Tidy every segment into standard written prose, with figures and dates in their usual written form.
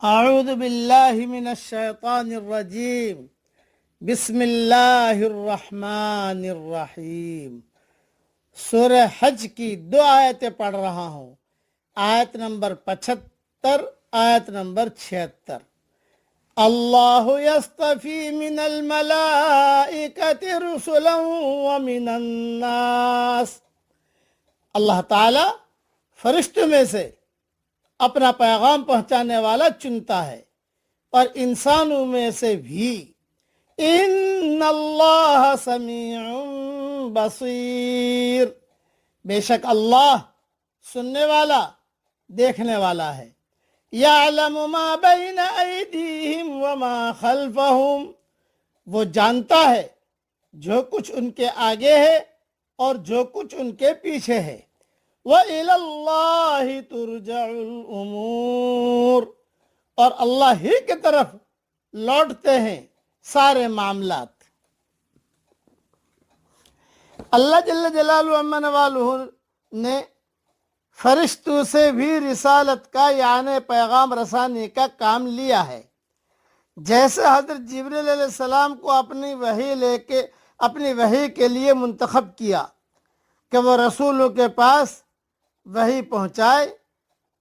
اعوذ باللہ من الشیطان الرجیم بسم اللہ الرحمن الرحیم۔ سورہ حج کی 2 آیتیں پڑھ رہا ہوں، آیت نمبر 75، آیت نمبر 76۔ اللہ یصطفی من الملائکۃ رسلا ومن الناس، اللہ تعالی فرشتوں میں سے اپنا پیغام پہنچانے والا چنتا ہے اور انسانوں میں سے بھی۔ ان اللہ سمیع بصیر، بے شک اللہ سننے والا دیکھنے والا ہے۔ یعلم ما بین ایدیہم وما خلفہم، وہ جانتا ہے جو کچھ ان کے آگے ہے اور جو کچھ ان کے پیچھے ہے۔ وَإِلَى اللَّهِ تُرْجَعُ الْأُمُورِ، اور اللہ ہی کی طرف لوٹتے ہیں سارے معاملات۔ اللہ جل جلالہ عما نوالہ نے فرشتوں سے بھی رسالت کا یعنی پیغام رسانی کا کام لیا ہے، جیسے حضرت جبریل علیہ السلام کو اپنی وحی کے لیے منتخب کیا کہ وہ رسولوں کے پاس وحی پہنچائے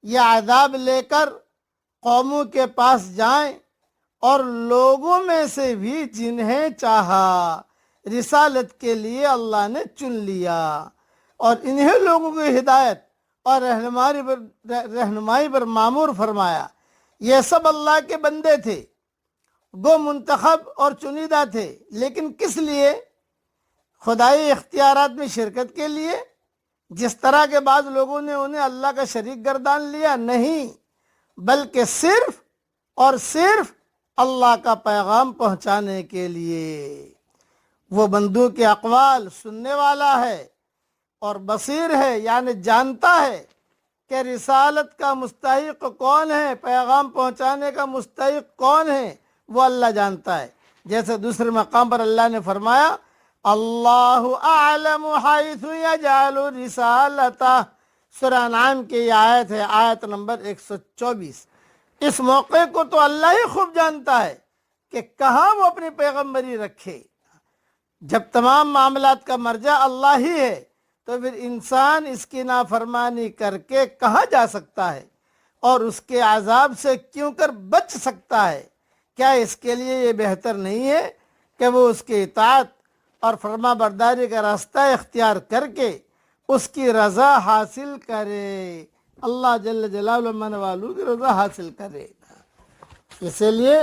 یا عذاب لے کر قوموں کے پاس جائیں، اور لوگوں میں سے بھی جنہیں چاہا رسالت کے لیے اللہ نے چن لیا، اور انہیں لوگوں کی ہدایت اور رہنمائی پر مامور فرمایا۔ یہ سب اللہ کے بندے تھے، وہ منتخب اور چنیدہ تھے، لیکن کس لیے؟ خدائی اختیارات میں شرکت کے لیے، جس طرح کے بعض لوگوں نے انہیں اللہ کا شریک گردان لیا؟ نہیں، بلکہ صرف اور صرف اللہ کا پیغام پہنچانے کے لیے۔ وہ بندوں کے اقوال سننے والا ہے اور بصیر ہے، یعنی جانتا ہے کہ رسالت کا مستحق کون ہے، پیغام پہنچانے کا مستحق کون ہے، وہ اللہ جانتا ہے۔ جیسے دوسرے مقام پر اللہ نے فرمایا، اللہ اعلم حیث یجعل رسالتہ، سورہ انعام کی یہ آیت ہے، آیت نمبر 124۔ اس موقع کو تو اللہ ہی خوب جانتا ہے کہ کہاں وہ اپنی پیغمبری رکھے۔ جب تمام معاملات کا مرجع اللہ ہی ہے تو پھر انسان اس کی نافرمانی کر کے کہاں جا سکتا ہے اور اس کے عذاب سے کیوں کر بچ سکتا ہے؟ کیا اس کے لیے یہ بہتر نہیں ہے کہ وہ اس کی اطاعت اور فرما برداری کا راستہ اختیار کر کے اس کی رضا حاصل کرے، اللہ جل جلالہ من والوں کی رضا حاصل کرے۔ اسی لیے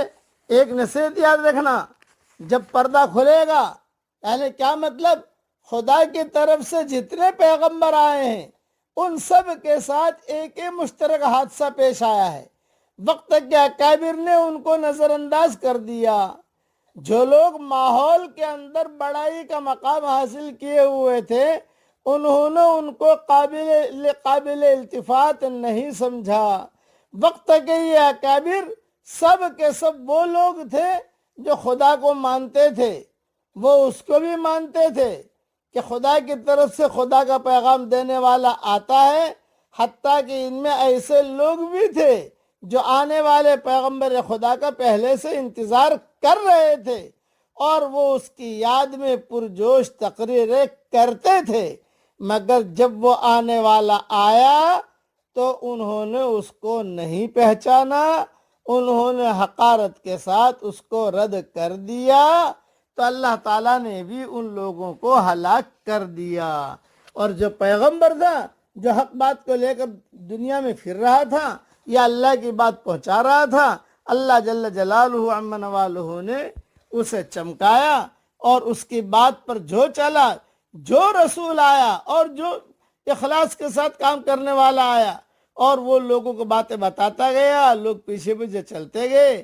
ایک نصیحت یاد رکھنا، جب پردہ کھلے گا، یعنی کیا مطلب؟ خدا کی طرف سے جتنے پیغمبر آئے ہیں ان سب کے ساتھ ایک ہی مشترک حادثہ پیش آیا ہے۔ وقت کے اکابر نے ان کو نظر انداز کر دیا۔ جو لوگ ماحول کے اندر بڑائی کا مقام حاصل کیے ہوئے تھے، انہوں نے ان کو قابل التفات نہیں سمجھا۔ وقت کے یہ اکابر سب کے سب وہ لوگ تھے جو خدا کو مانتے تھے، وہ اس کو بھی مانتے تھے کہ خدا کی طرف سے خدا کا پیغام دینے والا آتا ہے، حتیٰ کہ ان میں ایسے لوگ بھی تھے جو آنے والے پیغمبر خدا کا پہلے سے انتظار کر رہے تھے، اور وہ اس کی یاد میں پرجوش تقریریں کرتے تھے، مگر جب وہ آنے والا آیا تو انہوں نے اس کو نہیں پہچانا، انہوں نے حقارت کے ساتھ اس کو رد کر دیا، تو اللہ تعالیٰ نے بھی ان لوگوں کو ہلاک کر دیا۔ اور جو پیغمبر تھا، جو حق بات کو لے کر دنیا میں پھر رہا تھا یا اللہ کی بات پہنچا رہا تھا، اللہ جل جلالہ عما نوالہ نے اسے چمکایا، اور اس کی بات پر جو چلا، جو رسول آیا اور جو اخلاص کے ساتھ کام کرنے والا آیا، اور وہ لوگوں کو باتیں بتاتا گیا، لوگ پیچھے پیچھے چلتے گئے۔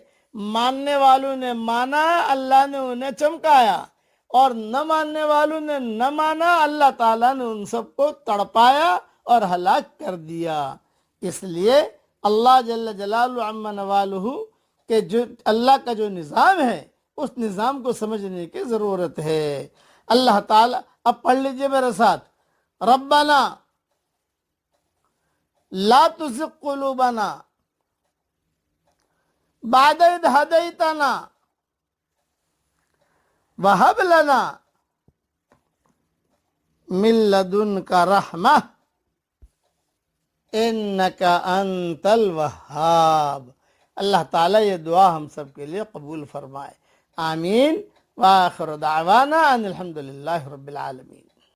ماننے والوں نے مانا، اللہ نے انہیں چمکایا، اور نہ ماننے والوں نے نہ مانا، اللہ تعالیٰ نے ان سب کو تڑپایا اور ہلاک کر دیا۔ اس لیے اللہ جل جلالہ عما نوالہ کہ جو اللہ کا جو نظام ہے، اس نظام کو سمجھنے کی ضرورت ہے۔ اللہ تعالیٰ، اب پڑھ لیجئے میرے ساتھ، ربنا لا تزغ قلوبنا بعد إذ هديتنا وهب لنا من لدنك رحمة إنك أنت الوهاب۔ اللہ تعالیٰ یہ دعا ہم سب کے لیے قبول فرمائے، آمین۔ وآخر دعوانا ان الحمد للہ رب العالمین۔